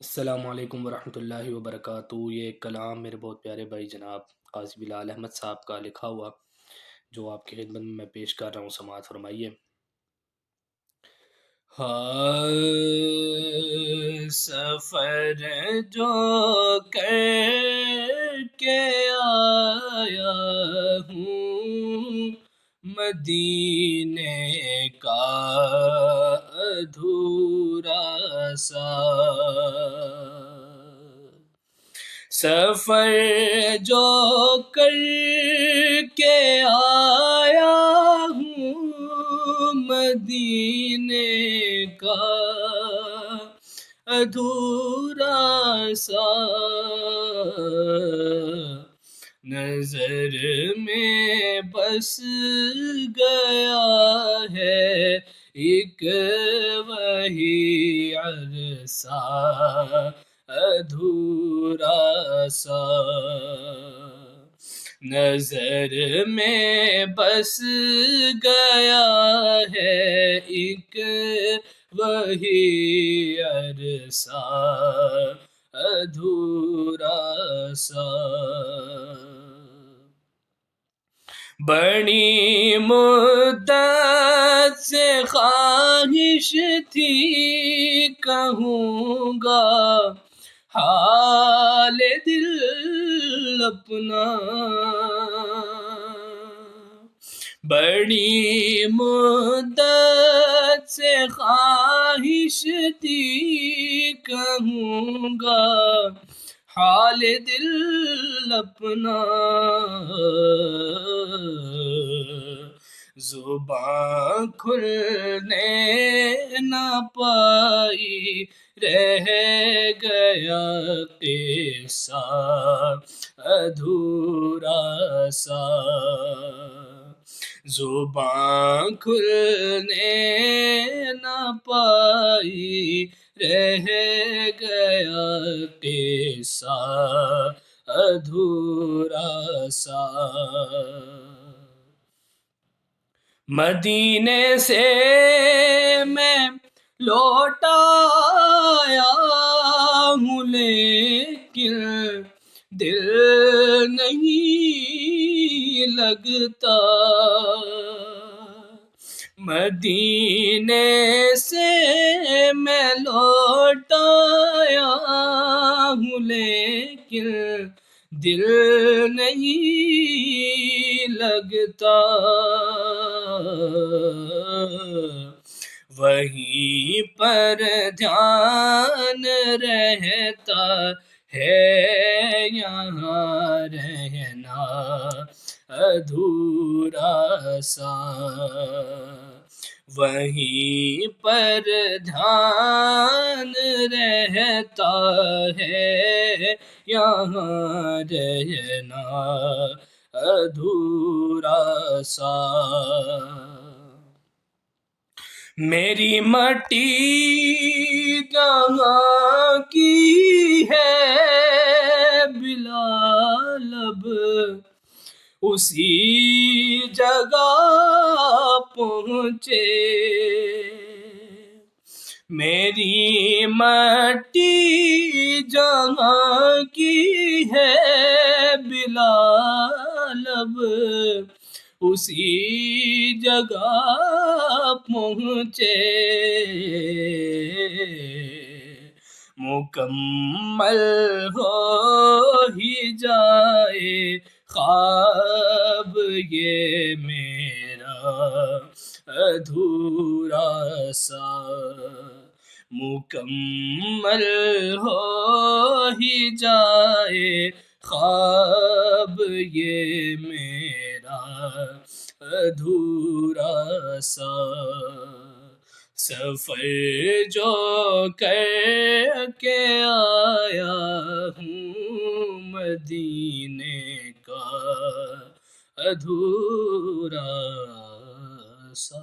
السلام علیکم ورحمۃ اللہ وبرکاتہ۔ یہ ایک کلام میرے بہت پیارے بھائی جناب قاضی بلال احمد صاحب کا لکھا ہوا جو آپ کی خدمت میں پیش کر رہا ہوں، سماعت فرمائیے۔ ہائے سفر جو کر کے آیا ہوں مدینے کا ادھورا سا، سفر جو کر کے آیا ہوں مدینے کا ادھورا سا، نظر میں بس گیا ہے ایک وہی عرصہ ادھورا سا، نظر میں بس گیا ہے ایک وہی عرصہ ادھورا سا، بڑی مدت سے خواہش تھی کہوں گا حال دل اپنا، بڑی مدت سے خواہش تھی کہوں گا حال دل اپنا، زباں کھلنے نہ پائی رہ گیا قصہ ادھورا سا، زباں کھلنے نہ پائی رہ گیا قصہ ادھورا سا، مدینے سے میں لوٹ آیا ہوں لیکن دل نہیں لگتا، مدینے سے میں لوٹ آیا ہوں لیکن دل نہیں لگتا، وہیں پر دھیان رہتا ہے یہاں رہنا ادھورا سا، وہیں پر دھیان رہتا ہے یہاں رہنا ادھورا سا، میری مٹی جہاں کی ہے بلال اب اسی جگہ پہنچے، میری مٹی جہاں کی ہے بلال اب اسی جگہ پہنچے، مکمل ہو ہی جائے خواب یہ میرا ادھورا سا، مکمل ہو ہی جائے خواب یہ میرا ادھورا سا، سفر جو کر کے آیا ہوں مدینے کا ادھورا سا۔